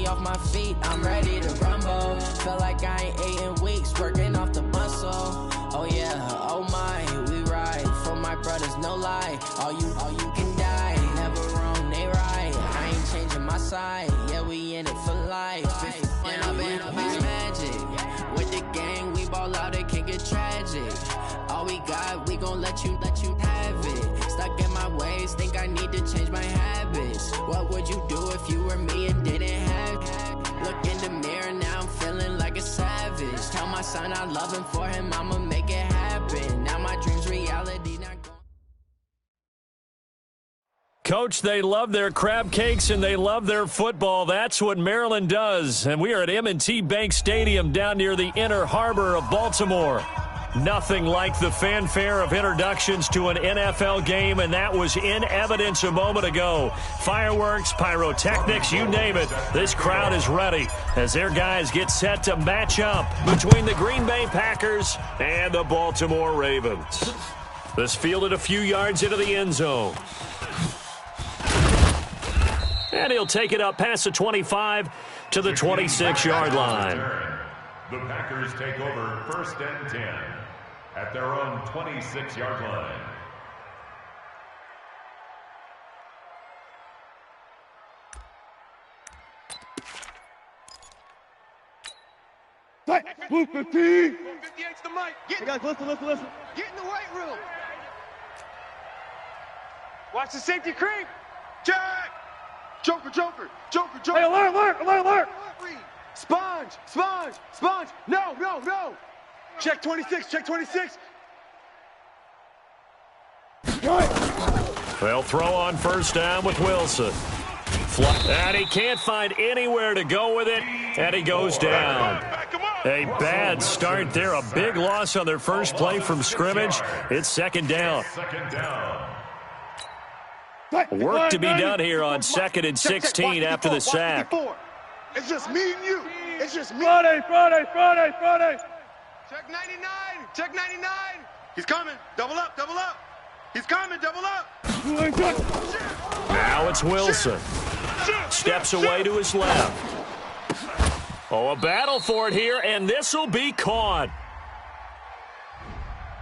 off my feet, I'm ready to rumble. Feel like I ain't ate in weeks, working off the muscle. Oh yeah, oh my, we ride. For my brothers, no lie. All you can die. Never wrong, they right. I ain't changing my side. Yeah, we in it for life. When I've been up, it's magic. With the gang, we ball out, it can get tragic. All we got, we gon' let you have it. Stuck in my ways, think I need to change my habits. What would you do if you were me and didn't have it? Look in the mirror, now I'm feeling like a savage. Tell my son I love him, for him I'ma make it happen. Now my dream's reality, not going. Coach, they love their crab cakes and they love their football. That's what Maryland does. And we are at M&T Bank Stadium down near the Inner Harbor of Baltimore. Nothing like the fanfare of introductions to an NFL game, and that was in evidence a moment ago. Fireworks, pyrotechnics, you name it. This crowd is ready as their guys get set to match up between the Green Bay Packers and the Baltimore Ravens. This fielded a few yards into the end zone. And he'll take it up past the 25 to the 26-yard line. The Packers take over 1st and 10 at their own 26-yard line. Blue 15. 58's the mic. Hey guys, listen. Get in the weight room. Watch the safety creep. Check. Joker. Hey, alert. Sponge. No. Check 26. They'll throw on first down with Wilson. And he can't find anywhere to go with it, and he goes down. A bad start there, a big loss on their first play from scrimmage. It's second down. Work to be done here on 2nd and 16 after the sack. It's just me and you. It's just me. Friday. Check 99. He's coming. Double up. He's coming. Double up. Now it's Wilson. Steps away to his left. Oh, a battle for it here, and this will be caught.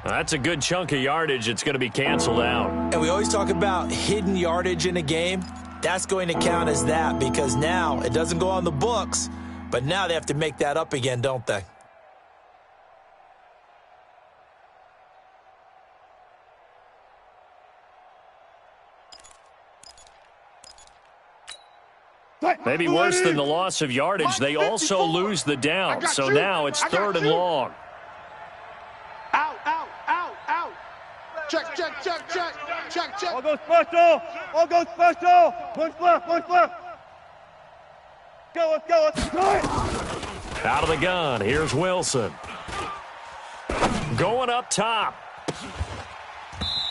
That's a good chunk of yardage. It's going to be canceled out. And we always talk about hidden yardage in a game. That's going to count as that because now it doesn't go on the books, but now they have to make that up again, don't they? Maybe worse than the loss of yardage, they also lose the down. So now it's 3rd and long. Out. Check. All goes special. Push left. Let's go. Out of the gun, here's Wilson. Going up top.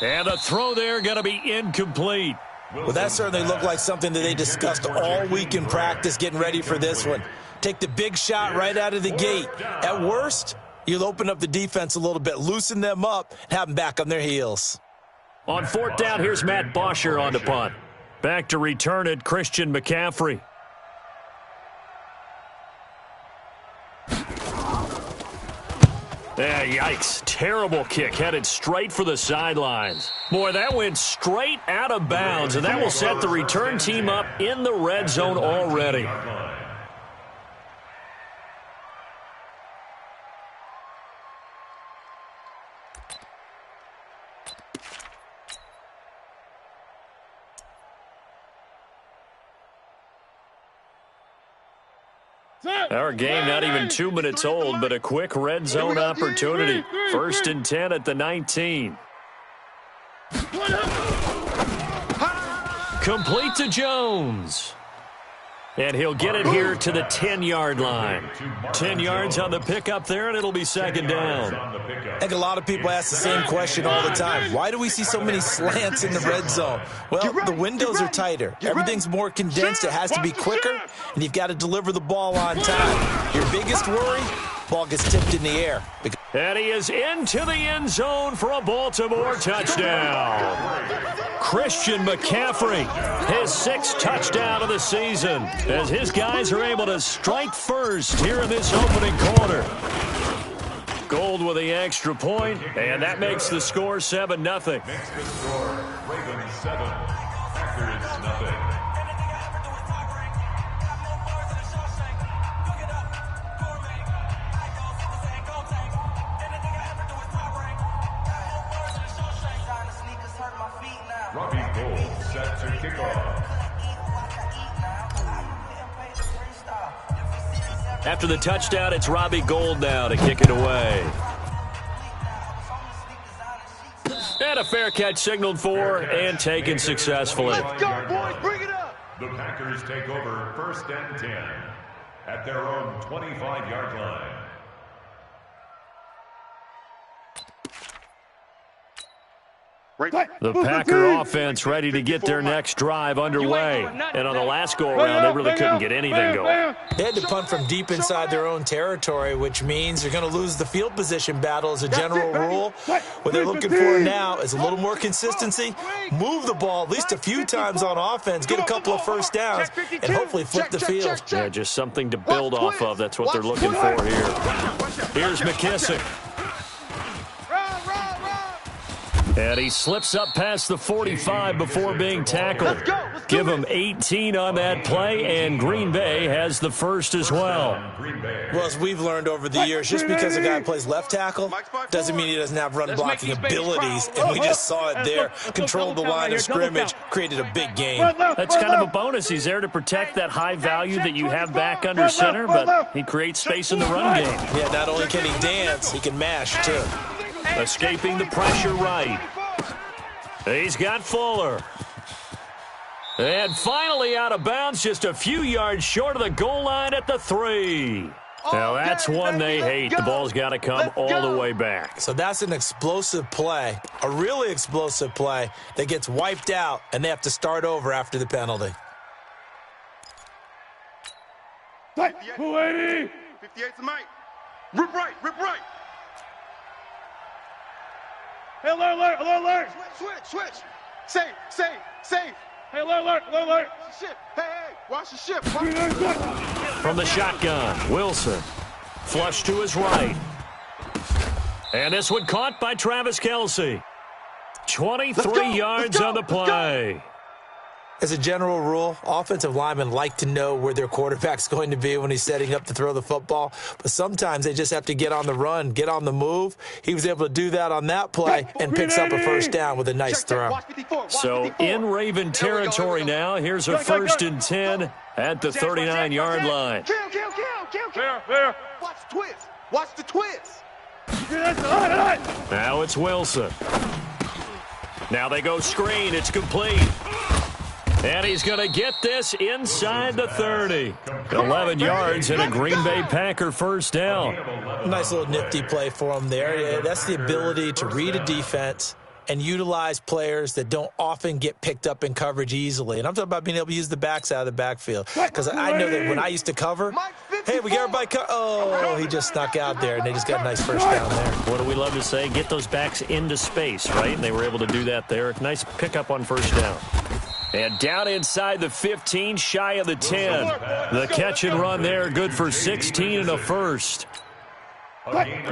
And the throw there going to be incomplete. Well, that certainly looked like something that they discussed all week in practice getting ready for this one. Take the big shot right out of the gate. At worst, you'll open up the defense a little bit, loosen them up, and have them back on their heels. On 4th down, here's Matt Bosher on the punt. Back to return it, Christian McCaffrey. Yikes. Terrible kick headed straight for the sidelines. Boy, that went straight out of bounds, and that will set the return team up in the red zone already. Our game not even 2 minutes old, but a quick red zone opportunity. 1st and 10 at the 19. Complete to Jones. And he'll get it here to the 10-yard line. 10 yards on the pickup there, and it'll be 2nd down. I think a lot of people ask the same question all the time. Why do we see so many slants in the red zone? Well, the windows are tighter. Everything's more condensed. It has to be quicker, and you've got to deliver the ball on time. Your biggest worry, Ball gets tipped in the air. And he is into the end zone for a Baltimore touchdown. Christian McCaffrey, his 6th touchdown of the season, as his guys are able to strike first here in this opening quarter. Gold with the extra point, and that makes the score 7-0. Makes the score Ravens 7, Packers nothing. Robbie Gould set to kick off. After the touchdown, it's Robbie Gould now to kick it away. And a fair catch signaled for and taken successfully. Let's go, boys. Bring it up. The Packers take over 1st and 10 at their own 25-yard line. The Packer offense ready to get their next drive underway. And on the last go-around, they really couldn't get anything going. They had to punt from deep inside their own territory, which means they're going to lose the field position battle as a general rule. What they're looking for now is a little more consistency, move the ball at least a few times on offense, get a couple of first downs, and hopefully flip the field. Yeah, just something to build off of. That's what they're looking for here. Here's McKissick. And he slips up past the 45 before being tackled. Give him 18 on that play, and Green Bay has the first as well. Well, as we've learned over the years, just because a guy plays left tackle doesn't mean he doesn't have run-blocking abilities, and we just saw it there. Controlled the line of scrimmage, created a big game. That's kind of a bonus. He's there to protect that high value that you have back under center, but he creates space in the run game. Yeah, not only can he dance, he can mash, too. Escaping the pressure right. He's got Fuller. And finally out of bounds, just a few yards short of the goal line at the 3. Now that's one they hate. The ball's got to come all the way back. So that's an explosive play, a really explosive play that gets wiped out, and they have to start over after the penalty. 280. 58's the mic. Rip right, rip right. Hey, alert. Switch. Safe. Hey, alert. Ship. Hey, watch the ship. From the shotgun, Wilson. Flush to his right. And this one caught by Travis Kelce. 23 yards on the play. As a general rule, offensive linemen like to know where their quarterback's going to be when he's setting up to throw the football. But sometimes they just have to get on the run, get on the move. He was able to do that on that play and picks up a first down with a nice throw. So in Raven territory now, here's a 1st and 10 at the 39-yard line. Kill. There. Watch the twist. Now it's Wilson. Now they go screen. It's complete. And he's going to get this inside the 30. 11 yards and a Green Bay Packer first down. Nice little nifty play for him there. That's the ability to read a defense and utilize players that don't often get picked up in coverage easily. And I'm talking about being able to use the backs out of the backfield. Because I know that when I used to cover, hey, we got everybody oh, he just snuck out there, and they just got a nice first down there. What do we love to say? Get those backs into space, right? And they were able to do that there. Nice pickup on first down. And down inside the 15, shy of the 10. The catch and run there, good for 16 and a first.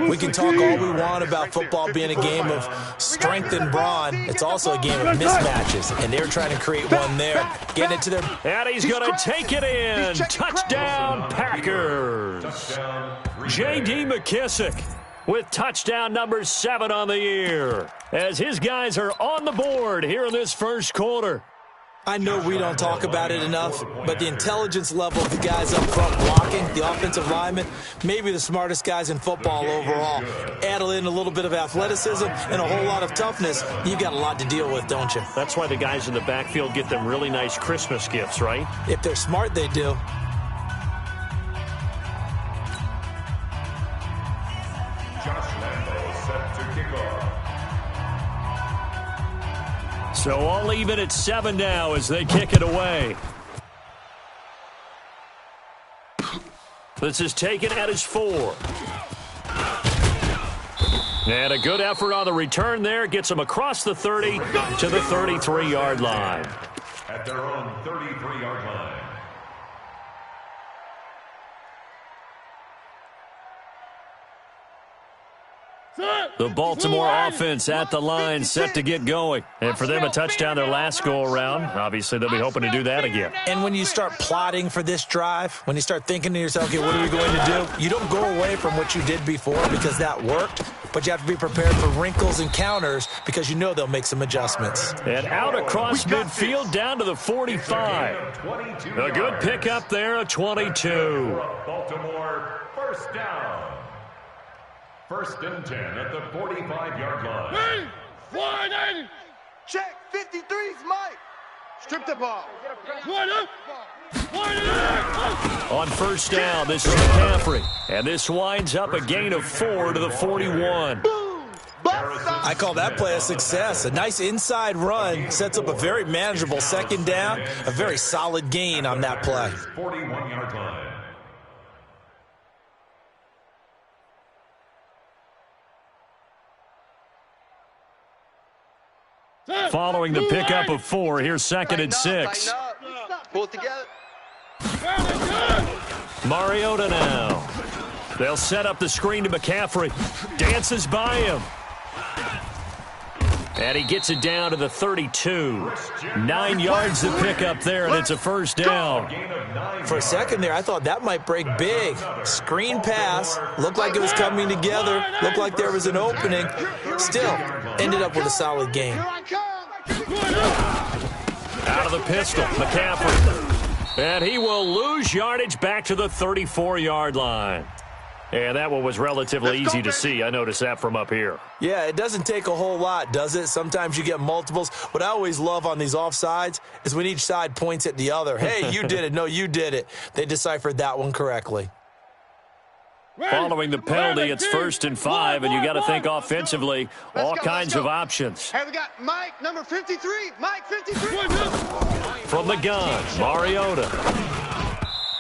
We can talk all we want about football being a game of strength and brawn. It's also a game of mismatches, and they're trying to create one there. Getting it to their... And he's going to take it in. Touchdown, Packers. J.D. McKissick with touchdown number 7 on the year, as his guys are on the board here in this first quarter. I know we don't talk about it enough, but the intelligence level of the guys up front blocking, the offensive linemen, maybe the smartest guys in football overall. Add in a little bit of athleticism and a whole lot of toughness, you've got a lot to deal with, don't you? That's why the guys in the backfield get them really nice Christmas gifts, right? If they're smart, they do. So all even at 7 now as they kick it away. This is taken at his 4. And a good effort on the return there. Gets him across the 30 to the 33-yard line. At their own 33-yard line. The Baltimore offense at the line, set to get going. And for them, a touchdown their last go-around. Obviously, they'll be hoping to do that again. And when you start plotting for this drive, when you start thinking to yourself, okay, what are we going to do? You don't go away from what you did before because that worked, but you have to be prepared for wrinkles and counters because you know they'll make some adjustments. And out across midfield down to the 45. A good pickup there, a 22. Baltimore first down. First and 10 at the 45-yard line. Check, 53's Mike. Strip the ball. On first down, this is McCaffrey. And this winds up a gain of 4 to the 41. I call that play a success. A nice inside run sets up a very manageable second down, a very solid gain on that play. 41-yard line. Following the pickup of 4, here's second and 6. Pull it together. Mariota now. They'll set up the screen to McCaffrey. Dances by him. And he gets it down to the 32. 9 yards to pick up there, and it's a first down. For a second there, I thought that might break big. Screen pass, looked like it was coming together, looked like there was an opening. Still, ended up with a solid game. Out of the pistol, McCaffrey. And he will lose yardage back to the 34-yard line. And that one was relatively easy to see. I noticed that from up here. Yeah, it doesn't take a whole lot, does it? Sometimes you get multiples. What I always love on these offsides is when each side points at the other. Hey, you did it. No, you did it. They deciphered that one correctly. Following the penalty, it's first and 5, and you got to think offensively, all kinds of options. Hey, we got Mike, number 53. Mike, 53. From the gun, Mariota.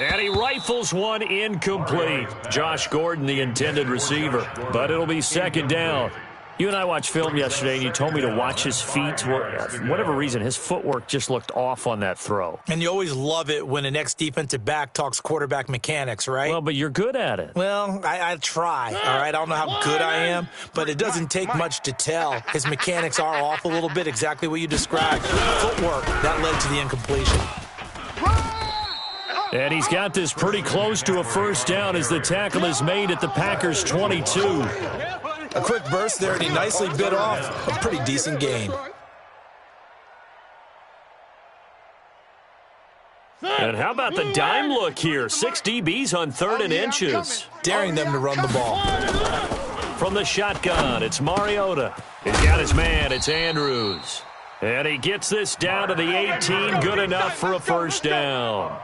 And he rifles one incomplete. Josh Gordon, the intended receiver. But it'll be second down. You and I watched film yesterday, and you told me to watch his feet. For whatever reason, his footwork just looked off on that throw. And you always love it when an ex-defensive back talks quarterback mechanics, right? Well, but you're good at it. Well, I try, all right? I don't know how good I am, but it doesn't take much to tell. His mechanics are off a little bit, exactly what you described. Footwork, that led to the incompletion. And he's got this pretty close to a first down as the tackle is made at the Packers' 22. A quick burst there, and he nicely bit off a pretty decent gain. And how about the dime look here? 6 DBs on 3rd and inches. Daring them to run the ball. From the shotgun, it's Mariota. He's got his man, it's Andrews. And he gets this down to the 18, good enough for a first down.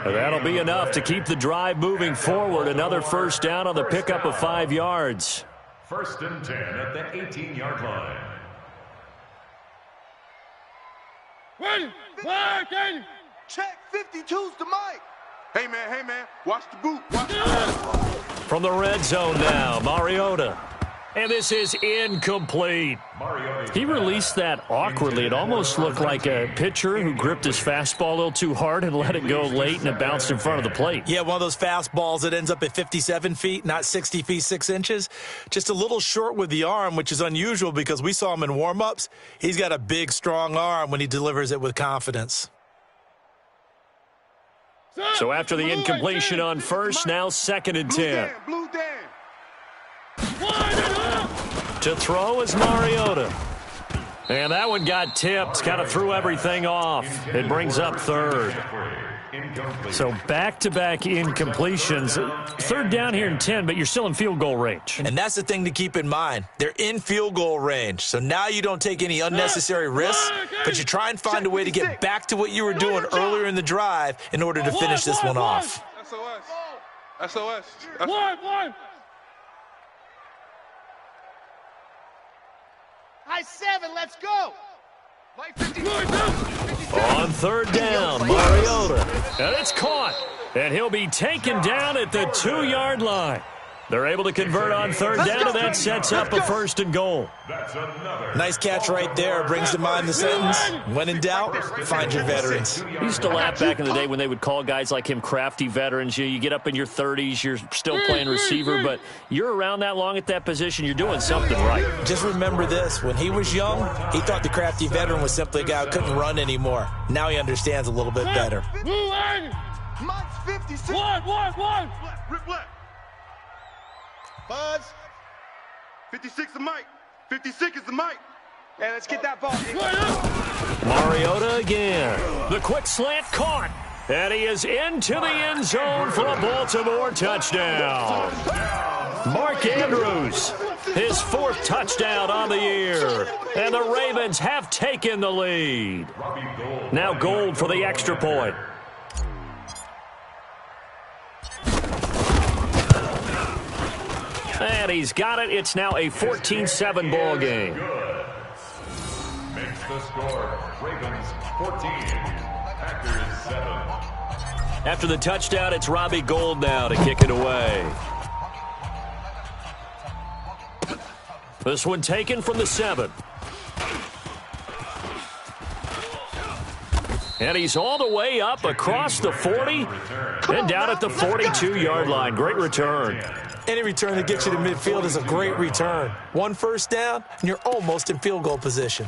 And that'll be enough to keep the drive moving forward. Another first down on the pickup of 5 yards. First and 10 at the 18-yard line. Check, 52's to Mike. Hey, man, watch the boot. Watch the From the red zone now, Mariota. And this is incomplete. He released that awkwardly. It almost looked like a pitcher who gripped his fastball a little too hard and let it go late, and it bounced in front of the plate. Yeah, one of those fastballs that ends up at 57 feet, not 60 feet, 6 inches. Just a little short with the arm, which is unusual because we saw him in warm-ups. He's got a big, strong arm when he delivers it with confidence. So after the incompletion on first, now second and 10. Blue Dan. To throw is Mariota. And that one got tipped, kind of threw everything off. It brings up 3rd. So back-to-back incompletions. 3rd down here in 10, but you're still in field goal range. And that's the thing to keep in mind. They're in field goal range. So now you don't take any unnecessary risks, but you try and find a way to get back to what you were doing earlier in the drive in order to finish this one off. SOS. High 7, let's go. On 3rd down, Mariota. And it's caught. And he'll be taken down at the 2-yard line. They're able to convert on third down, and that sets up a 1st and goal. Nice catch right there. Brings to mind the sentence, when in doubt, find your veterans. I used to laugh back in the day when they would call guys like him crafty veterans. You get up in your 30s, you're still playing receiver, but you're around that long at that position, you're doing something right. Just remember this. When he was young, he thought the crafty veteran was simply a guy who couldn't run anymore. Now he understands a little bit better. Mike's 56. One. Rip left. Buzz. 56 is Mike. 56 is the Mike. Hey, let's get that ball. Mariota again. The quick slant caught. And he is into the end zone for a Baltimore touchdown. Mark Andrews, his 4th touchdown on the year. And the Ravens have taken the lead. Now Gold for the extra point. And he's got it. It's now a 14-7 ball game. Makes the score. Ravens 14, Packers 7. After the touchdown, it's Robbie Gould now to kick it away. This one taken from the 7. And he's all the way up across the 40 and down at the 42-yard line. Great return. Any return that gets you to midfield is a great return. 1 first down, and you're almost in field goal position.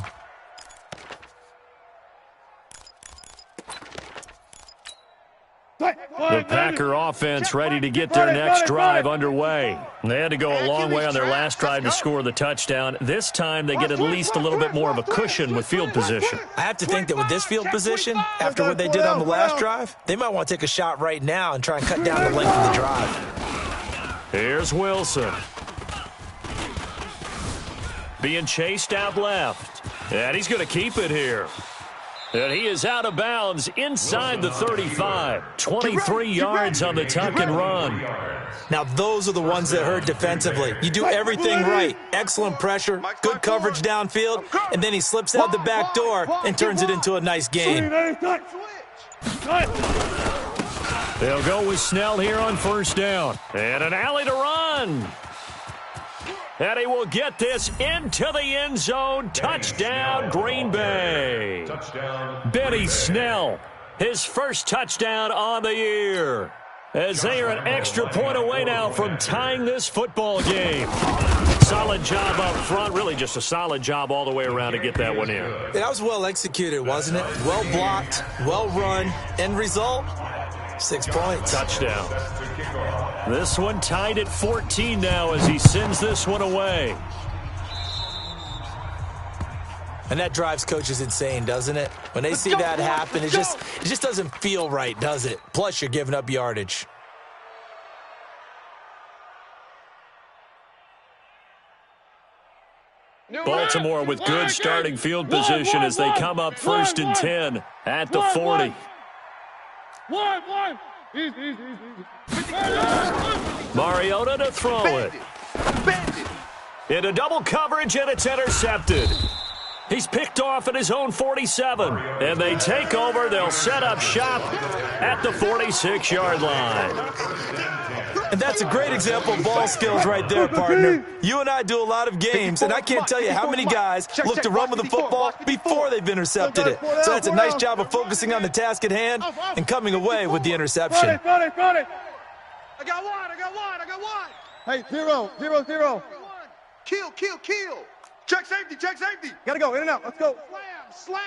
The Packer offense ready to get their next drive underway. They had to go a long way on their last drive to score the touchdown. This time they get at least a little bit more of a cushion with field position. I have to think that with this field position, after what they did on the last drive, they might want to take a shot right now and try and cut down the length of the drive. Here's Wilson. Being chased out left. And he's going to keep it here. And he is out of bounds inside the 35. 23 yards on the tuck and run. Now those are the ones that hurt defensively. You do everything right. Excellent pressure, good coverage downfield, and then he slips out the back door and turns it into a nice gain. They'll go with Snell here on first down. And an alley to run. And he will get this into the end zone. Touchdown, Green Bay. Touchdown. Benny Snell, his first touchdown on the year. As they are an extra point away now from tying this football game. Solid job up front. Really just a solid job all the way around to get that one in. That was well executed, wasn't it? Well blocked, well run. End result, 6 points. Touchdown. This one tied at 14 now as he sends this one away. And that drives coaches insane, doesn't it? When they see that happen, it just doesn't feel right, does it? Plus, you're giving up yardage. Baltimore with good starting field position as they come up 1st and 10 at the 40. Mariota to throw it. Into double coverage, and it's intercepted. He's picked off at his own 47. And they take over. They'll set up shop at the 46-yard line. And that's a great example of ball skills right there, partner. You and I do a lot of games, and I can't tell you how many guys look to run with the football before they've intercepted it. So that's a nice job of focusing on the task at hand and coming away with the interception. I got one. Hey, 0-0-0. Kill. Check safety. Gotta go, in and out, let's go. Slam.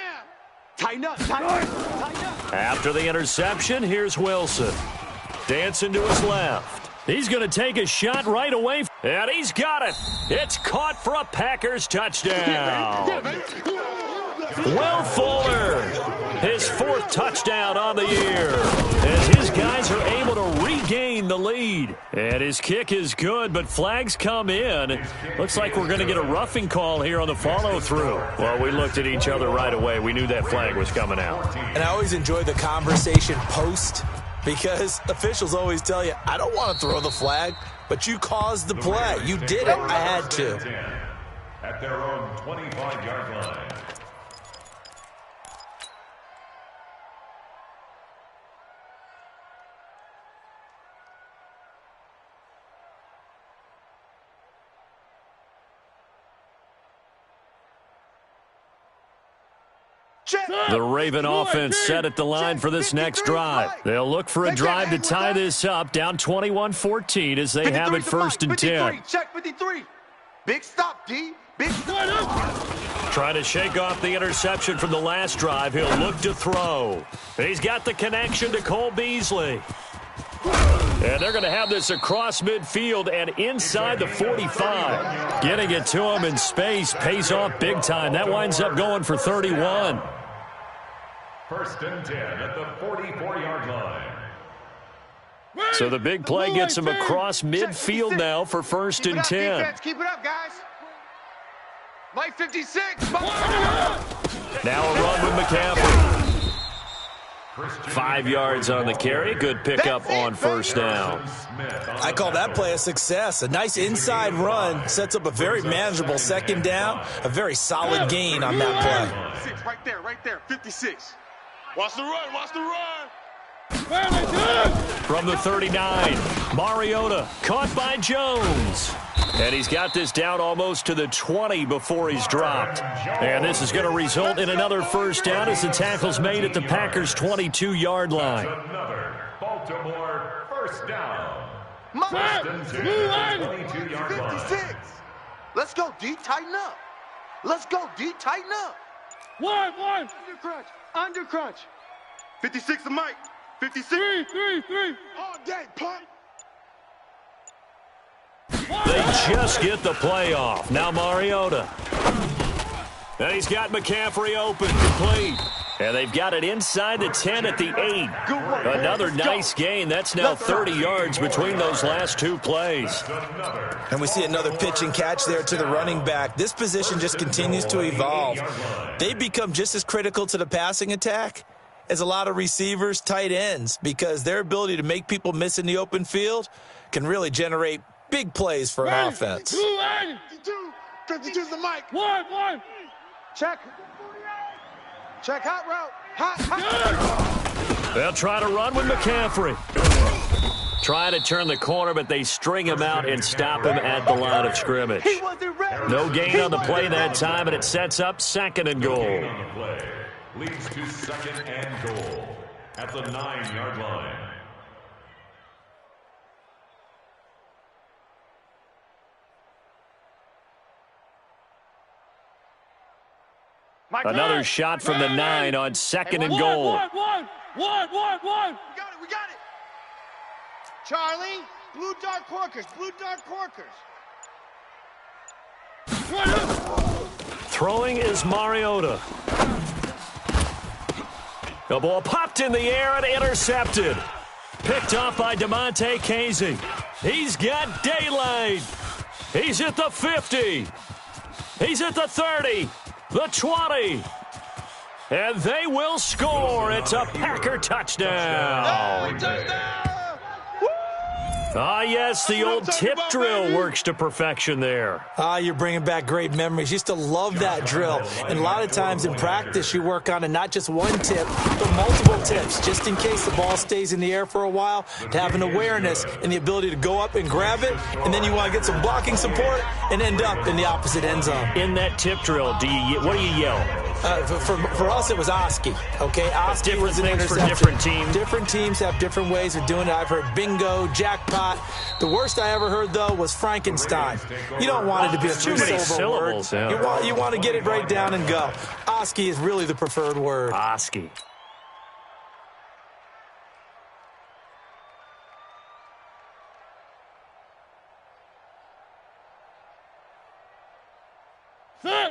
Tighten up. After the interception, here's Wilson. Dancing to his left. He's going to take a shot right away, and he's got it. It's caught for a Packers touchdown. Will Fuller, his 4th touchdown on the year, as his guys are able to regain the lead. And his kick is good, but flags come in. Looks like we're going to get a roughing call here on the follow-through. Well, we looked at each other right away. We knew that flag was coming out. And I always enjoy the conversation post, because officials always tell you, I don't want to throw the flag, but you caused the play. You did it. I had to. At their own 25-yard line. The Raven offense set at the line for this next drive. They'll look for a drive to tie this up, down 21-14 as they have it 1st and 10. Check 53. Big stop, D. Big stop. Trying to shake off the interception from the last drive. He'll look to throw. He's got the connection to Cole Beasley. And they're going to have this across midfield and inside the 45. Getting it to him in space pays off big time. That winds up going for 31. 1st and 10 at the 44-yard line. So the big play gets him across midfield now for 1st and 10. Defense. Keep it up, guys. Mike 56. Now a run with McCaffrey. 5 yards on the carry. Good pickup on 1st down. I call that play a success. A nice inside run sets up a very manageable 2nd down. A very solid gain on that play. Right there, 56. Watch the run, watch the run. From the 39, Mariota caught by Jones. And he's got this down almost to the 20 before he's dropped. And this is going to result in another 1st down as the tackle's made at the Packers' 22-yard line. Another Baltimore 1st down. 1st and 10, 22-yard line. 56. Let's go, D. Tighten up. Let's go, D. Tighten up. One. Under crunch. 56 to Mike. 56. Three. All day, punt. They just get the play off. Now Mariota. And he's got McCaffrey open, complete. And they've got it inside the 10 at the 8. Another nice gain. That's now 30 yards between those last 2 plays. And we see another pitch and catch there to the running back. This position just continues to evolve. They become just as critical to the passing attack as a lot of receivers, tight ends, because their ability to make people miss in the open field can really generate big plays for an offense. 52 to Mike. One. Check hot route. Hot. They'll try to run with McCaffrey. Try to turn the corner, but they string him out and stop him at the line of scrimmage. No gain on the play that time, and it sets up 2nd and goal. Leads to 2nd and goal at the 9-yard line. Another shot from the 9 on 2nd and goal. One. We got it. Charlie, blue dart corkers. Throwing is Mariota. The ball popped in the air and intercepted. Picked off by DeMonte Casey. He's got daylight. He's at the 50. He's at the 30. The 20. And they will score. It's a Packer touchdown. Ah, yes, the old tip drill works to perfection there. You're bringing back great memories. Used to love that drill. And a lot of times in practice, you work on it, not just one tip, but multiple tips, just in case the ball stays in the air for a while, to have an awareness and the ability to go up and grab it, and then you want to get some blocking support and end up in the opposite end zone. In that tip drill, what do you yell? For us, it was Oski. Okay, Oski was an interception. For different teams. Different teams have different ways of doing it. I've heard bingo, jackpot. The worst I ever heard, though, was Frankenstein. You don't want it to be a too many syllable syllables. word. Yeah. You want to get it right down and go. Oski is really the preferred word. Oski.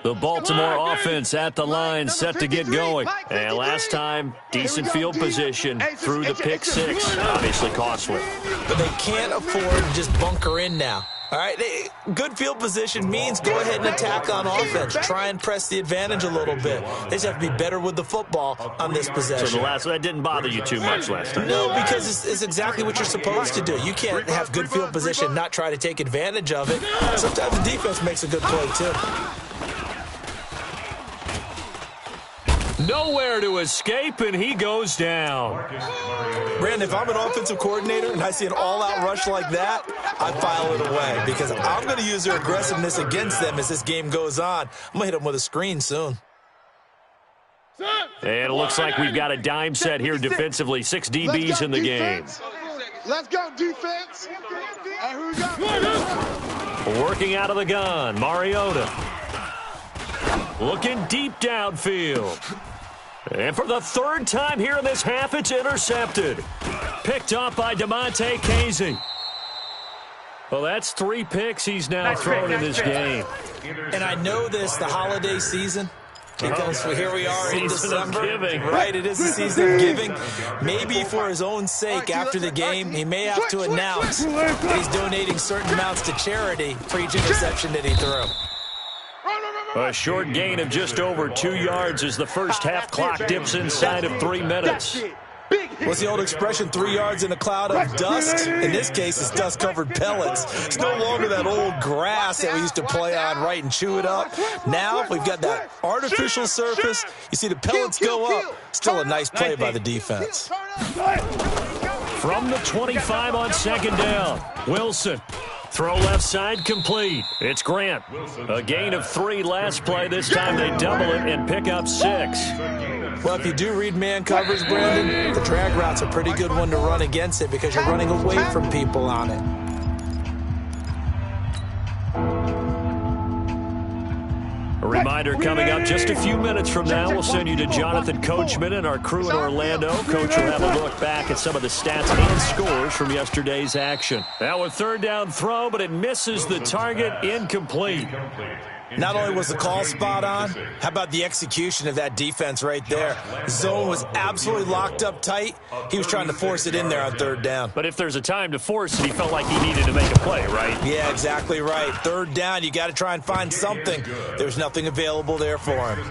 The Baltimore offense at the line, set to get going. And last time, decent field position through the pick 6. Obviously costly. But they can't afford to just bunker in now. All right, good field position means go ahead and attack on offense. Try and press the advantage a little bit. They just have to be better with the football on this possession. So that didn't bother you too much last time? No, because it's exactly what you're supposed to do. You can't have good field position and not try to take advantage of it. Sometimes the defense makes a good play, too. Nowhere to escape, and he goes down. Brandon, if I'm an offensive coordinator and I see an all-out rush like that, I file it away because I'm going to use their aggressiveness against them as this game goes on. I'm going to hit them with a screen soon. Set. And it looks like we've got a dime set here defensively. 6 DBs in the game. Let's go, defense. Hey, who we got? Working out of the gun, Mariota. Looking deep downfield. And for the third time here in this half, it's intercepted. Picked off by DeMonte Casey. Well, that's 3 picks he's now thrown in this game. And I know this, the holiday season, because here we are in December. Giving. Right, it is the season of giving. Maybe for his own sake, after the game, he may have to announce that he's donating certain amounts to charity for each interception that he threw. A short gain of just over 2 yards as the first half clock dips inside of 3 minutes. What's the old expression, 3 yards in a cloud of dust? In this case, it's dust-covered pellets. It's no longer that old grass that we used to play on, right, and chew it up. Now we've got that artificial surface. You see the pellets go up. Still a nice play by the defense. From the 25 on second down, Wilson. Throw left side complete. It's Grant. A gain of 3 last play. This time they double it and pick up 6. Well, if you do read man coverage, Brandon, the drag route's a pretty good one to run against it because you're running away from people on it. A reminder coming up just a few minutes from now, we'll send you to Jonathan Coachman and our crew in Orlando. Coach will have a look back at some of the stats and scores from yesterday's action. Now a third down throw, but it misses the target, incomplete. Not only was the call spot on, how about the execution of that defense right there? The zone was absolutely locked up tight. He was trying to force it in there on third down. But if there's a time to force it, he felt like he needed to make a play, right? Yeah, exactly right. Third down, you got to try and find something. There's nothing available there for him.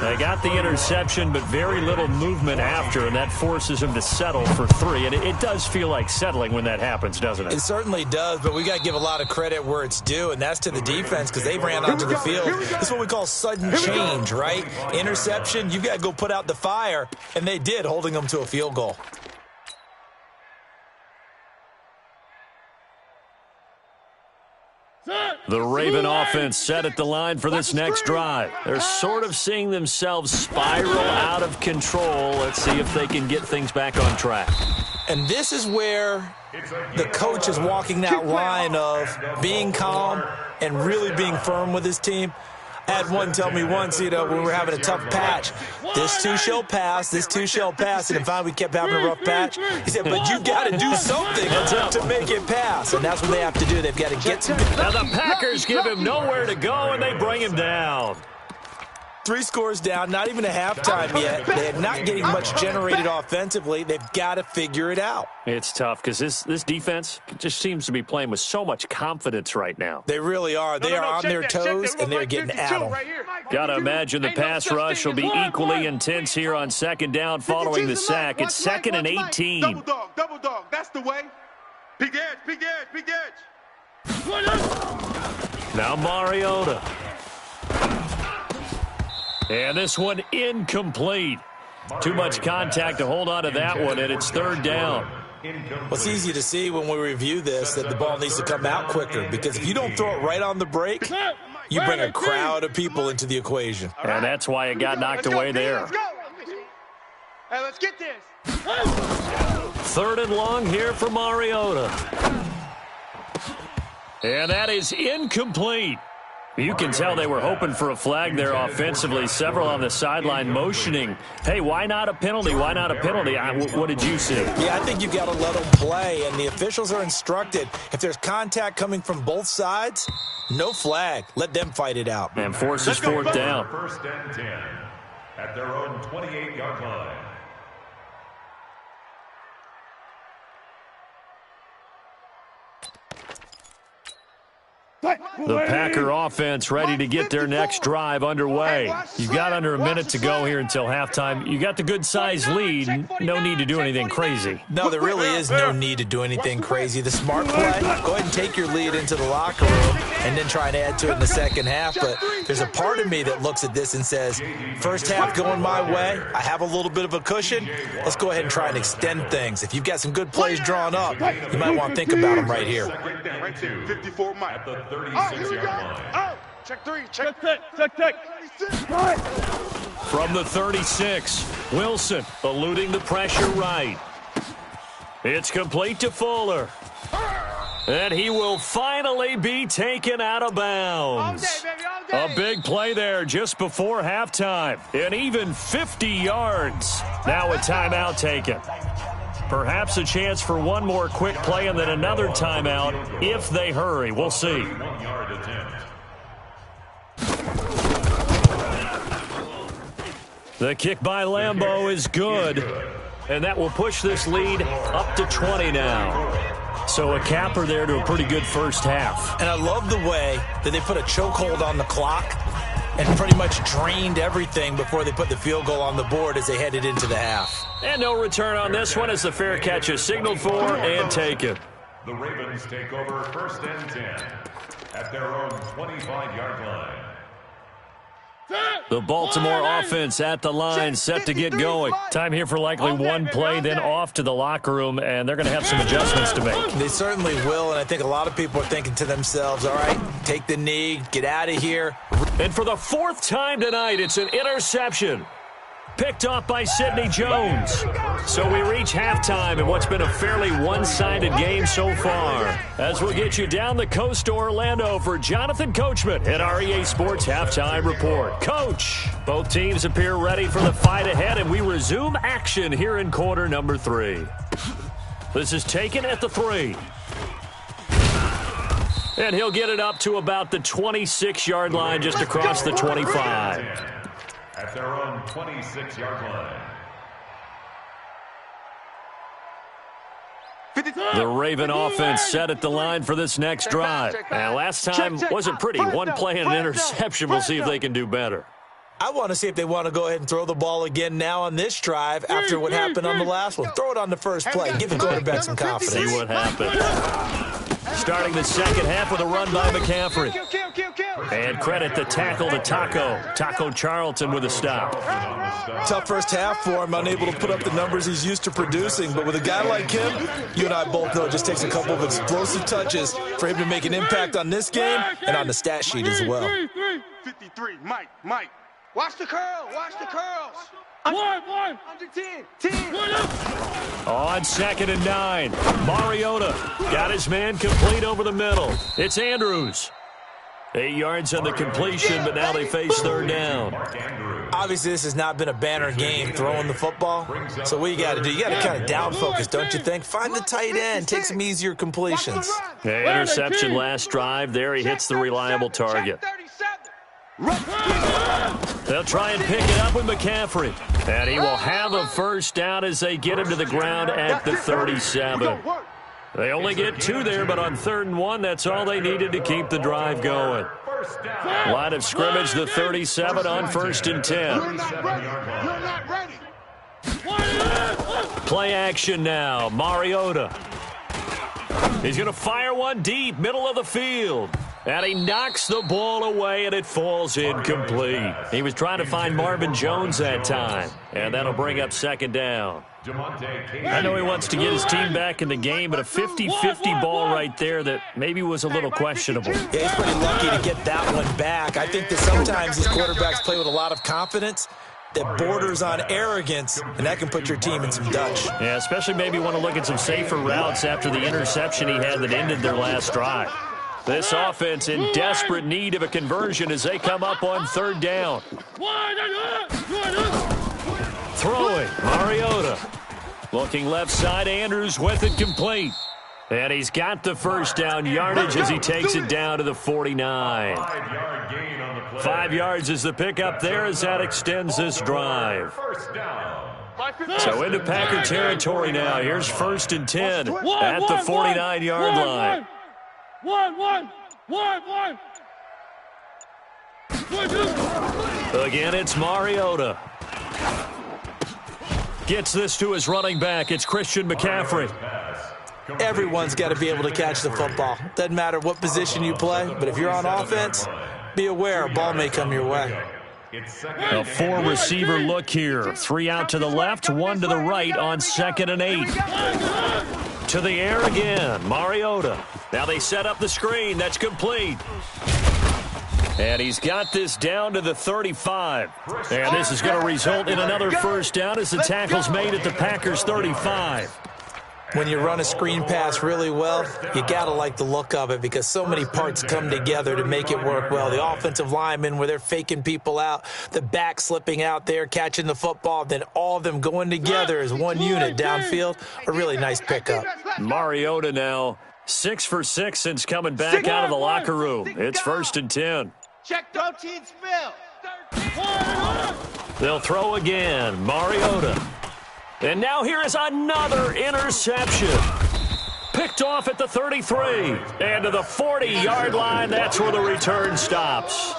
They got the interception, but very little movement after, and that forces him to settle for 3. And it does feel like settling when that happens, doesn't it? It certainly does, but we got to give a lot of credit where it's due, and that's to the defense because they ran onto the field. This is what we call sudden change, right? Interception, you got to go put out the fire, and they did, holding them to a field goal. The Raven offense set at the line for this next drive. They're sort of seeing themselves spiral out of control. Let's see if they can get things back on track. And this is where the coach is walking that line of being calm and really being firm with his team. I had one tell me once, when we were having a tough patch, this too shall pass, this too shall pass, and finally we kept having a rough patch. He said, but you got to do something to make it pass, and that's what they have to do. They've got to get some. Now the Packers give him nowhere to go, and they bring him down. 3 scores down, not even a halftime yet. They're not getting much generated offensively. They've got to figure it out. It's tough because this defense just seems to be playing with so much confidence right now. They really are. They are on their toes, and they're getting at them. Got to imagine the pass rush will be equally intense here on second down following the sack. It's 2nd and 18. Double dog. That's the way. Big edge. Now Mariota. And this one incomplete. Too much contact to hold on to that one, and it's third down. Well, it's easy to see when we review this that the ball needs to come out quicker because if you don't throw it right on the break, you bring a crowd of people into the equation. And that's why it got knocked away there. Hey, let's get this. 3rd and long here for Mariota. And that is incomplete. You can tell they were hoping for a flag there offensively. Several on the sideline motioning, hey, why not a penalty? Why not a penalty? What did you see? Yeah, I think you've got to let them play, and the officials are instructed. If there's contact coming from both sides, no flag. Let them fight it out. And forces 4th down. 1st and 10 at their own 28-yard line. The Packer offense ready to get their next drive underway. You've got under a minute to go here until halftime. You got the good-sized lead. No need to do anything crazy. No, there really is no need to do anything crazy. The smart play, go ahead and take your lead into the locker room and then try and add to it in the second half. But there's a part of me that looks at this and says, first half going my way, I have a little bit of a cushion. Let's go ahead and try and extend things. If you've got some good plays drawn up, you might want to think about them right here. Right there, 54 Mike. At the 36-yard line. Check 3. Check. From the 36, Wilson eluding the pressure right. It's complete to Fuller. And he will finally be taken out of bounds. All day, baby, all day. A big play there just before halftime. And even 50 yards. Now a timeout taken. Perhaps a chance for one more quick play and then another timeout if they hurry. We'll see. 1-yard attempt. The kick by Lambeau is good. And that will push this lead up to 20 now. So a capper there to a pretty good first half. And I love the way that they put a chokehold on the clock and pretty much drained everything before they put the field goal on the board as they headed into the half. And no return on this one as the fair catch is signaled for and taken. The Ravens take over 1st and 10 at their own 25-yard line. The Baltimore offense at the line, set to get going. Time here for likely one play, then off to the locker room, and they're going to have some adjustments to make. They certainly will, and I think a lot of people are thinking to themselves, all right, take the knee, get out of here. And for the 4th time tonight, it's an interception. Picked off by Sidney Jones. So we reach halftime in what's been a fairly one-sided game so far. As we'll get you down the coast to Orlando for Jonathan Coachman at our EA Sports Halftime Report. Coach, both teams appear ready for the fight ahead, and we resume action here in quarter number 3. This is taken at the 3. And he'll get it up to about the 26-yard line just across the 25. At their own 26-yard line. The Raven offense set at the line for this next drive. And last time wasn't pretty. One play and an interception. We'll see if they can do better. I want to see if they want to go ahead and throw the ball again now on this drive after what happened on the last one. Throw it on the first play. Give the quarterback some confidence. See what happens. Starting the second half with a run by McCaffrey. And credit the tackle to Taco Charlton with a stop. Tough first half for him, unable to put up the numbers he's used to producing. But with a guy like him, you and I both know it just takes a couple of explosive touches for him to make an impact on this game and on the stat sheet as well. 53, Mike. Watch the curl, watch the curls. One. Under 10, 10. On 2nd and 9, Mariota got his man complete over the middle. It's Andrews. 8 yards on the completion, but now they face 3rd down. Obviously, this has not been a banner game throwing the football. So what you got to do, you got to kind of down focus, don't you think? Find the tight end, take some easier completions. Yeah, interception last drive. There he hits the reliable target. They'll try and pick it up with McCaffrey. And he will have a first down as they get him to the ground at the 37. They only get 2 there, but on 3rd and 1, that's all they needed to keep the drive going. Line of scrimmage, the 37 on 1st and 10. Play action now. Mariota. He's going to fire one deep, middle of the field. And he knocks the ball away, and it falls incomplete. He was trying to find Marvin Jones that time, and that'll bring up 2nd down. I know he wants to get his team back in the game, but a 50-50 ball right there that maybe was a little questionable. Yeah, he's pretty lucky to get that one back. I think that sometimes these quarterbacks play with a lot of confidence that borders on arrogance, and that can put your team in some Dutch. Yeah, especially maybe want to look at some safer routes after the interception he had that ended their last drive. This offense in desperate need of a conversion as they come up on 3rd down. Throwing, Mariota. Looking left side, Andrews with it complete. And he's got the first down yardage as he takes it down to the 49. 5 yards is the pickup there as that extends this drive. So into Packer territory now. Here's 1st and 10 at the 49-yard line. One. Again, it's Mariota. Gets this to his running back. It's Christian McCaffrey. Everyone's got to be able to catch the football. Doesn't matter what position you play, but if you're on offense, be aware a ball may come your way. A 4-receiver look here. 3 out to the left, 1 to the right on 2nd and 8. To the air again, Mariota. Now they set up the screen. That's complete. And he's got this down to the 35. And this is going to result in another first down as the tackle's made at the Packers' 35. When you run a screen pass really well, you got to like the look of it because so many parts come together to make it work well. The offensive linemen where they're faking people out, the back slipping out there, catching the football, then all of them going together as one unit downfield. A really nice pickup. Mariota now 6 for 6 since coming back out of the locker room. It's 1st and 10. Check 13 spill. They'll throw again. Mariota. And now here is another interception. Picked off at the 33. And to the 40-yard line, that's where the return stops.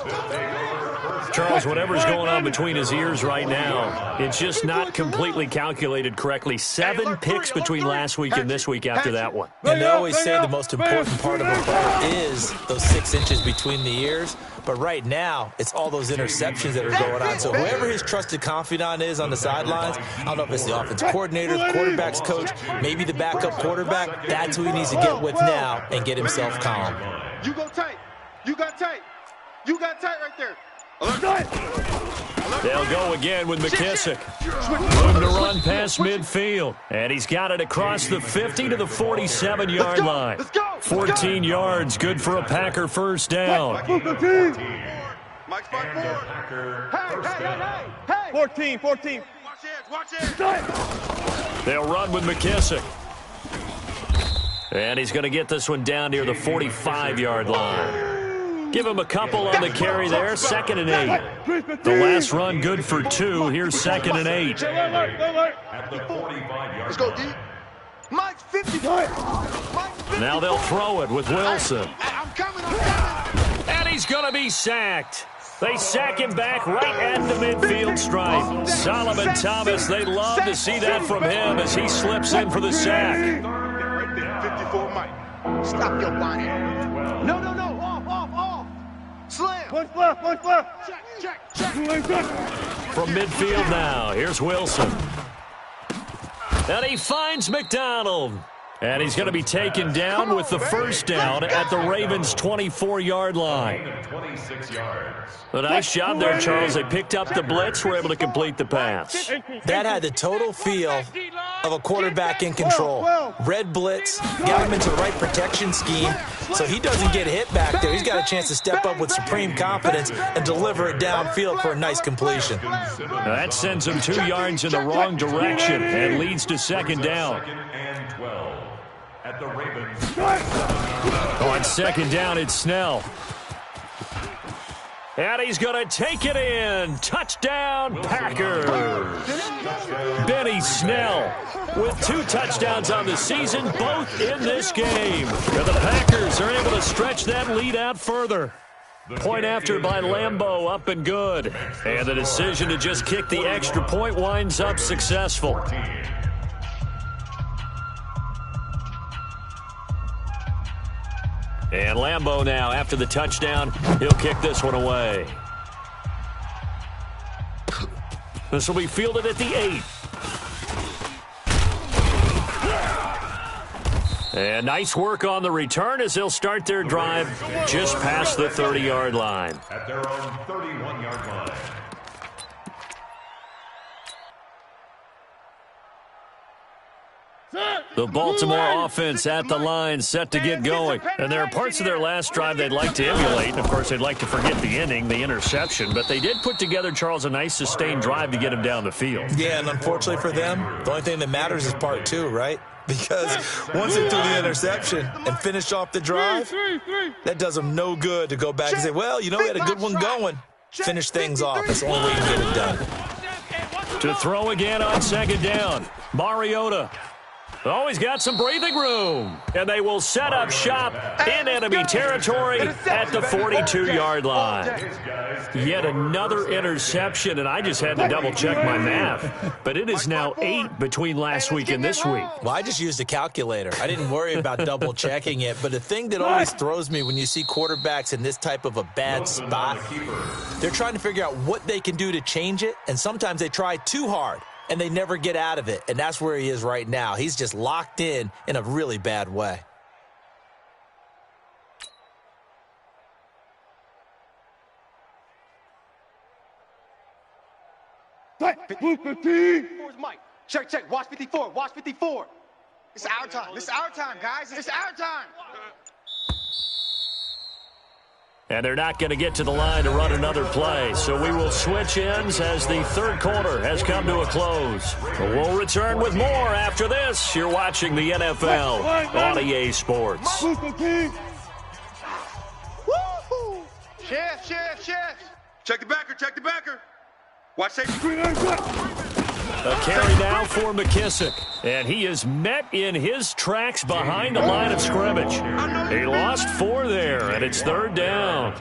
Charles, whatever's going on between his ears right now, it's just not completely calculated correctly. 7 picks between last week and this week after that one. And they always say the most important part of a ball is those 6 inches between the ears. But right now, it's all those interceptions that are going on. So whoever his trusted confidant is on the sidelines, I don't know if it's the offensive coordinator, the quarterback's coach, maybe the backup quarterback, that's who he needs to get with now and get himself calm. You go tight. You got tight. You got tight right there. They'll go again with McKissick. Room to run past midfield. And he's got it across the 50 to the 47-yard line. 14 yards, good for a Packer first down. Mike's 5-4. Hey. 14. Watch it. They'll run with McKissick. And he's going to get this one down near the 45-yard line. Give him a couple on the carry there. 2nd and 8. The last run good for 2. Here's 2nd and 8. Let's go, D. Mike's 50. Now they'll throw it with Wilson. I'm coming. And he's going to be sacked. They sack him back right at the midfield stripe. Solomon Thomas, they love to see that from him as he slips in for the sack. 54 Mike. Stop your body. No. Off. Slam. One left. Check. From midfield now, here's Wilson. And he finds McDonald. And he's going to be taken down with the first down at the Ravens' 24-yard line. A nice job there, Charles. They picked up the blitz, were able to complete the pass. That had the total feel of a quarterback in control. Red blitz, got him into the right protection scheme, so he doesn't get hit back there. He's got a chance to step up with supreme confidence and deliver it downfield for a nice completion. Now that sends him 2 yards in the wrong direction and leads to 2nd down. At the Ravens. On 2nd down, it's Snell. And he's going to take it in. Touchdown, Packers. Benny Snell with 2 touchdowns on the season, both in this game. And the Packers are able to stretch that lead out further. Point after by Lambeau, up and good. And the decision to just kick the extra point winds up successful. And Lambeau now, after the touchdown, he'll kick this one away. This will be fielded at the 8. And nice work on the return as they'll start their drive just past the 30-yard line. At their own 31-yard line. The Baltimore offense at the line, set to get going. And there are parts of their last drive they'd like to emulate. And, of course, they'd like to forget the inning, the interception. But they did put together, Charles, a nice sustained drive to get him down the field. Yeah, and unfortunately for them, the only thing that matters is part 2, right? Because once they threw the interception and finished off the drive, that does them no good to go back and say, well, you know, we had a good one going. Finish things off. That's the only way you can get it done. To throw again on 2nd down, Mariota. Oh, he's got some breathing room. And they will set up shop in enemy territory at the 42-yard line. Yet another interception, and I just had to double-check my math. But it is now 8 between last week and this week. Well, I just used a calculator. I didn't worry about double-checking it. But the thing that always throws me when you see quarterbacks in this type of a bad spot, they're trying to figure out what they can do to change it, and sometimes they try too hard. And they never get out of it, and that's where he is right now. He's just locked in a really bad way. Move 15. Where's Mike? Check, check. Watch 54. Watch 54. It's our time. It's our time, guys. It's our time. And they're not going to get to the line to run another play. So we will switch ends as the third quarter has come to a close. We'll return with more after this. You're watching the NFL on EA Sports. Move 15. Woo-hoo. Chef. Check the backer. Check the backer. Watch safety. A carry now for McKissick. And he is met in his tracks behind the line of scrimmage. He lost 4 there, and it's third down.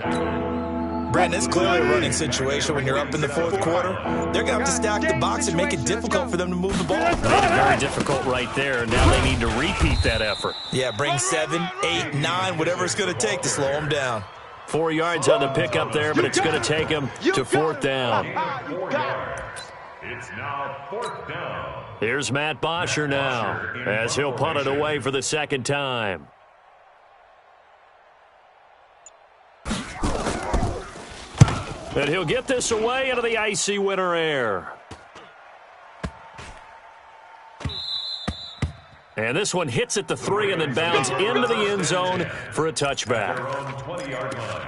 Brandon, it's clearly a running situation when you're up in the fourth quarter. They're going to have to stack the box and make it difficult for them to move the ball. Made it very difficult right there. Now they need to repeat that effort. Yeah, bring 7, 8, 9, whatever it's going to take to slow them down. 4 yards on the pickup there, but it's going to take him to fourth down. It's now fourth down. Here's Matt Bosher now as he'll punt it away for the second time. And he'll get this away into the icy winter air. And this one hits at the 3 and then bounds into the end zone for a touchback. Their own 20-yard line.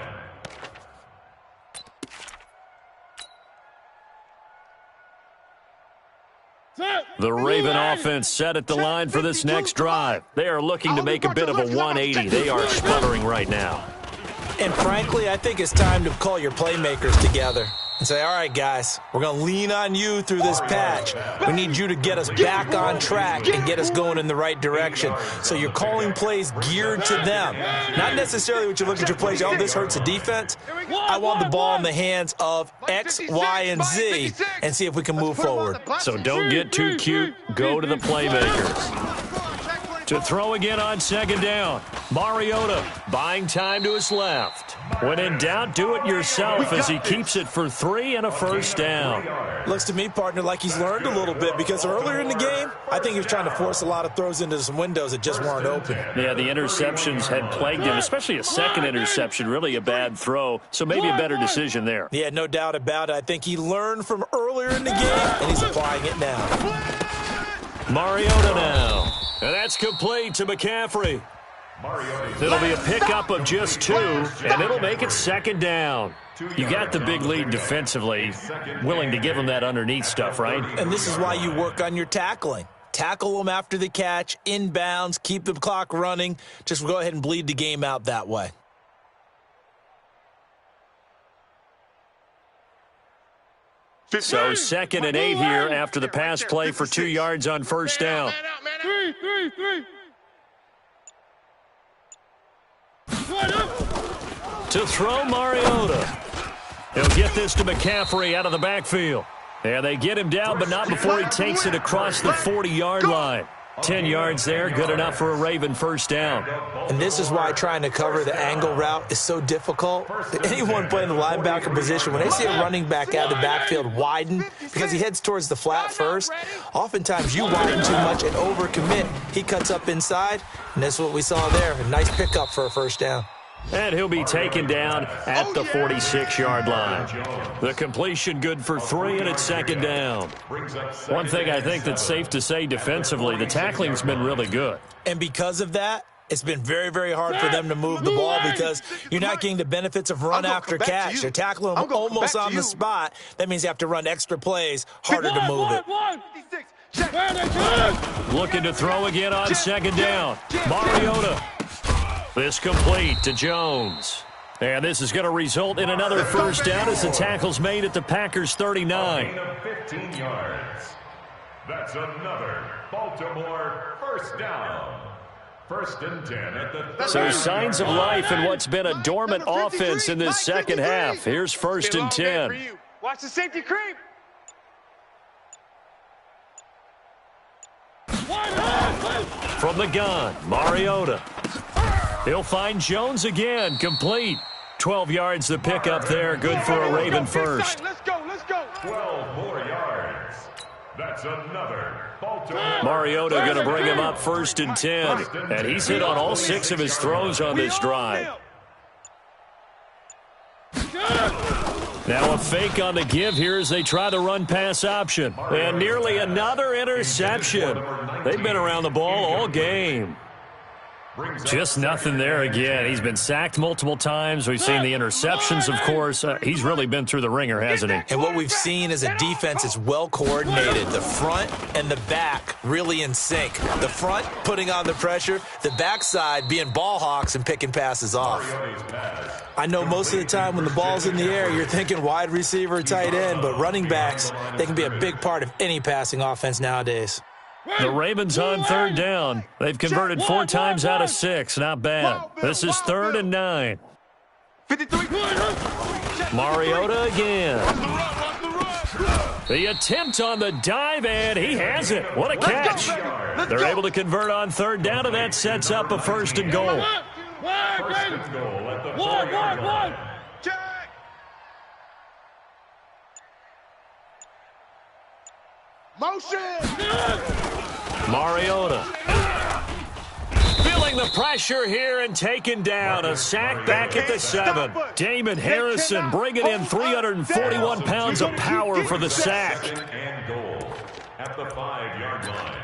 The Raven offense set at the line for this next drive. They are looking to make a bit of a 180. They are sputtering right now. And frankly, I think it's time to call your playmakers together and say, all right, guys, we're going to lean on you through this patch. We need you to get us back on track and get us going in the right direction. So you're calling plays geared to them. Not necessarily what you look at your plays, oh, this hurts the defense. I want the ball in the hands of X, Y, and Z and see if we can move forward. So don't get too cute. Go to the playmakers. To throw again on second down. Mariota buying time to his left. When in doubt, do it yourself as he keeps it for 3 and a first down. Looks to me, partner, like he's learned a little bit because earlier in the game, I think he was trying to force a lot of throws into some windows that just weren't open. Yeah, the interceptions had plagued him, especially a second interception, really a bad throw. So maybe a better decision there. Yeah, no doubt about it. I think he learned from earlier in the game, and he's applying it now. Mariota now. And that's complete to McCaffrey. It'll be a pickup of just 2, and it'll make it second down. You got the big lead defensively, willing to give him that underneath stuff, right? And this is why you work on your tackling. Tackle them after the catch, inbounds, keep the clock running. Just go ahead and bleed the game out that way. So 2nd and 8 here after the pass play for 2 yards on first down. 3. To throw Mariota. He'll get this to McCaffrey out of the backfield. And they get him down, but not before he takes it across the 40-yard line. 10 yards there, good enough for a Raven first down. And this is why trying to cover the angle route is so difficult. Anyone playing the linebacker position, when they see a running back out of the backfield widen, because he heads towards the flat first, oftentimes you widen too much and overcommit. He cuts up inside, and that's what we saw there. A nice pickup for a first down. And he'll be taken down at the 46-yard line. The completion good for 3, and it's second down. One thing I think that's safe to say defensively, the tackling's been really good. And because of that, it's been very, very hard for them to move the ball because you're not getting the benefits of run after catch. You're tackling them almost on the spot. That means you have to run extra plays, harder to move it. Looking to throw again on second down. Mariota. This complete to Jones. And this is going to result in another first down as the tackle's made at the Packers' 39. 15 yards. That's another Baltimore first down. 1st and 10 at the So signs of life in what's been a dormant offense in this second half. Here's 1st and 10. Watch the safety creep. From the gun, Mariota. He'll find Jones again, complete. 12 yards the pickup there, good for a Raven first. Let's go. 12 more yards. That's another Baltimore. Mariota going to bring him up 1st and 10. And he's hit on all 6 of his throws on this drive. Now a fake on the give here as they try the run-pass option. And nearly another interception. They've been around the ball all game. Just nothing there again. He's been sacked multiple times. We've seen the interceptions, of course. He's really been through the ringer, hasn't he? And what we've seen is a defense that's well coordinated. The front and the back really in sync. The front putting on the pressure, the backside being ball hawks and picking passes off. I know most of the time when the ball's in the air, you're thinking wide receiver, tight end, but running backs, they can be a big part of any passing offense nowadays. The Ravens on third down. They've converted 4 times out of 6. Not bad. This is 3rd and 9. 53. Mariota again. The attempt on the dive, and he has it. What a catch. They're able to convert on 3rd down, and that sets up a 1st and goal. First and goal at the 4-yard line. Check. Motion. Mariota feeling the pressure here and taken down. A sack back at the 7. Damon Harrison bringing in 341 pounds of power for the sack. Second and goal at the 5-yard line.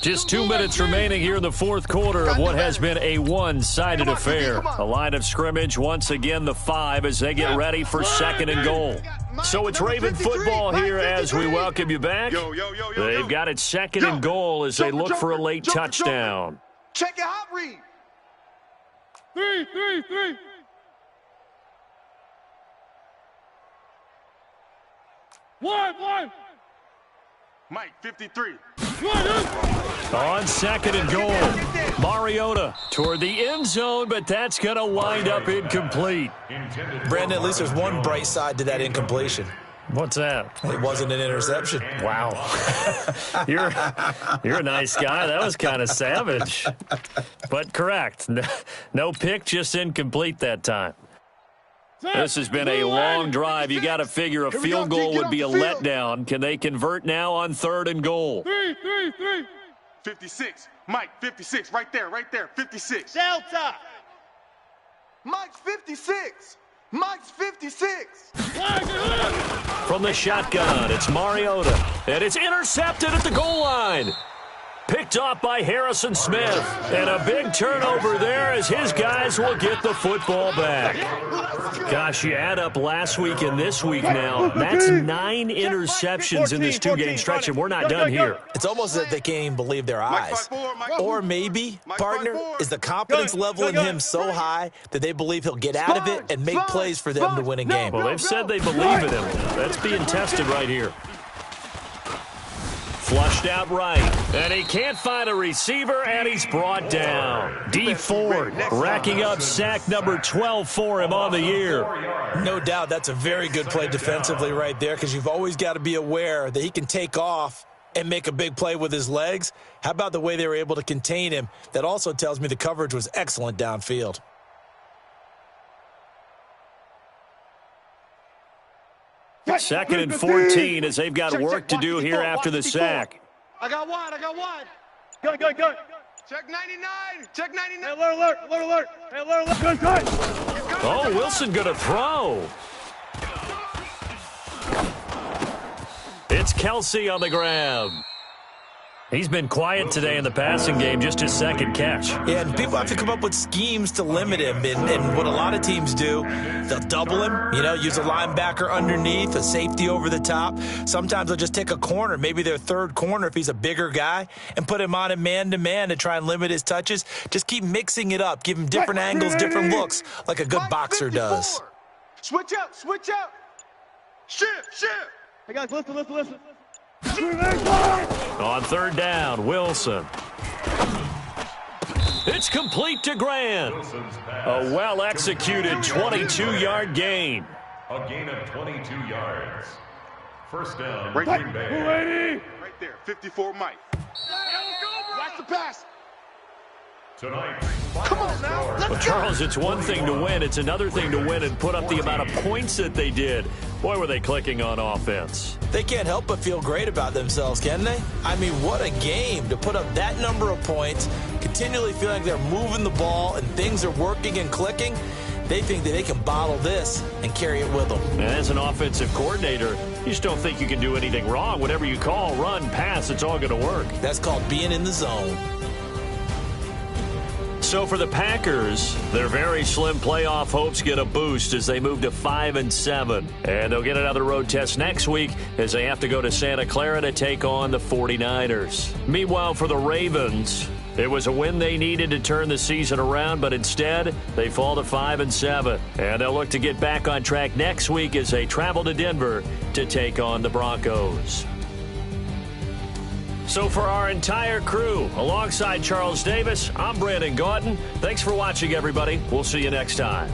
Just 2 minutes remaining here in the 4th quarter of what has been a one-sided affair. The line of scrimmage, once again, the 5 as they get ready for 2nd and goal. So it's Raven football here as we welcome you back. They've got it 2nd and goal as they look for a late touchdown. Check your hot read. 3. 1. Mike, 53. On 2nd and goal, Mariota toward the end zone, but that's going to wind up incomplete. Brandon, at least there's one bright side to that incompletion. What's that? It wasn't an interception. Wow. You're a nice guy. That was kind of savage. But correct. No pick, just incomplete that time. This has been a long drive. You got to figure a field goal would be a letdown. Can they convert now on 3rd and goal? 3. 56. Mike, 56. Right there. 56. Delta. Mike's 56. Mike's 56. From the shotgun, it's Mariota. And it's intercepted at the goal line. Picked off by Harrison Smith. And a big turnover there as his guys will get the football back. Gosh, you add up last week and this week now. That's 9 interceptions in this 2-game stretch, and we're not done here. It's almost as if they can't even believe their eyes. Or maybe, partner, is the confidence level in him so high that they believe he'll get out of it and make plays for them to win a game. Well, they've said they believe in him. That's being tested right here. Flushed out right, and he can't find a receiver, and he's brought down. D. Ford racking up sack number 12 for him on the year. No doubt that's a very good play defensively right there, because you've always got to be aware that he can take off and make a big play with his legs. How about the way they were able to contain him? That also tells me the coverage was excellent downfield. Second and 14 as they've got work to do here after the sack. I got one. Go. Check 99. Check 99. Hey, alert. Hey, alert. Good. Oh, Wilson going to throw. It's Kelsey on the grab. He's been quiet today in the passing game, just his 2nd catch. Yeah, and people have to come up with schemes to limit him. And what a lot of teams do, they'll double him, use a linebacker underneath, a safety over the top. Sometimes they'll just take a corner, maybe their 3rd corner if he's a bigger guy, and put him on a man-to-man to try and limit his touches. Just keep mixing it up, give him different angles, different looks, like a good boxer does. Switch out. Shift. Hey, guys, listen. On 3rd down, Wilson. It's complete to Grant. A well-executed 22-yard gain. A gain of 22 yards. First down, Right Green Bay. Right there. 54 Mike. Watch the pass. Tonight, Come on now. Well, Charles, it's one thing to win. It's another thing to win and put up the amount of points that they did. Boy, were they clicking on offense. They can't help but feel great about themselves, can they? I mean, what a game to put up that number of points, continually feeling like they're moving the ball and things are working and clicking. They think that they can bottle this and carry it with them. And as an offensive coordinator, you just don't think you can do anything wrong. Whatever you call, run, pass, it's all going to work. That's called being in the zone. So for the Packers, their very slim playoff hopes get a boost as they move to 5-7. And they'll get another road test next week as they have to go to Santa Clara to take on the 49ers. Meanwhile, for the Ravens, it was a win they needed to turn the season around, but instead they fall to 5-7. And they'll look to get back on track next week as they travel to Denver to take on the Broncos. So for our entire crew, alongside Charles Davis, I'm Brandon Gaudin. Thanks for watching, everybody. We'll see you next time.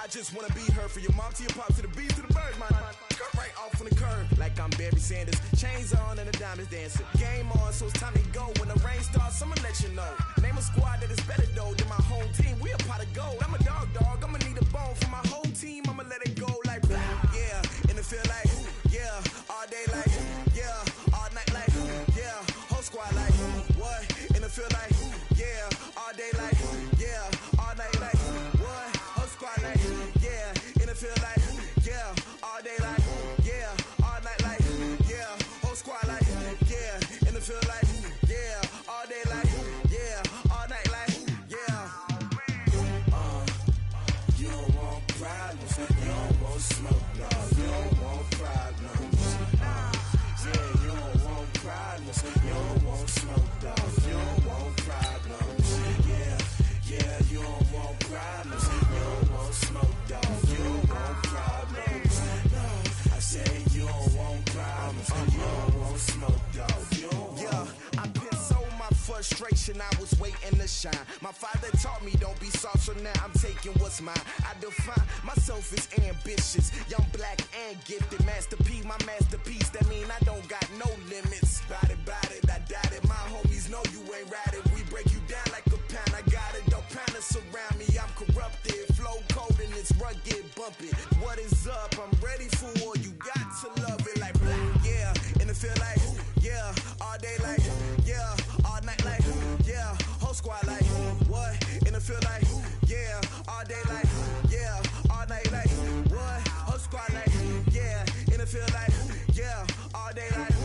I just wanna be her, for your mom to your pop to the beat to the birds, man. Cut right off on the curb like I'm Barry Sanders. Chains on and the diamonds dancing. Game on, so it's time to go. When the rain starts, I'ma let you know. Name a squad that is better though than my home team. We a pot of gold. I'm a dog. I'ma need a bone for my whole team. I'ma let it go like blah. Yeah, and it feel like yeah, all day like yeah, all night like yeah, whole squad like what? And it feel like yeah, all day like yeah, all night like what? Whole squad like yeah, and it feel like yeah, all day like yeah, all night like yeah, whole squad like yeah, and it feel like yeah, all day like yeah, all night like yeah. You don't want problems, you don't want smoke, no, you don't want problems. Yeah, you don't want problems, you don't want smoke, no, you don't want problems. Yeah, you don't want problems, you don't want smoke, dog, you don't want problems. No, I say you don't want problems, you don't want smoke, dog, you don't want. Yeah, I pissed so my frustration, I was waiting to shine. My father taught me don't be soft, so now I'm taking what's mine. I define myself as ambitious, young, black, and gifted. Master P, my masterpiece, that mean I don't got no limits. Bout it, I doubt it. My homies know you ain't ratted. We break you down like a pound. I got it, don't panic surround me. I'm corrupted, flow cold and it's rugged, bumpy. What is up? I'm ready for war. You got to love it like blah. Yeah, and it feel like yeah, all day like yeah, all night like yeah, whole squad like what? And it feel like yeah, all day like yeah, all night like what? Whole squad like yeah, and it feel like yeah, all day like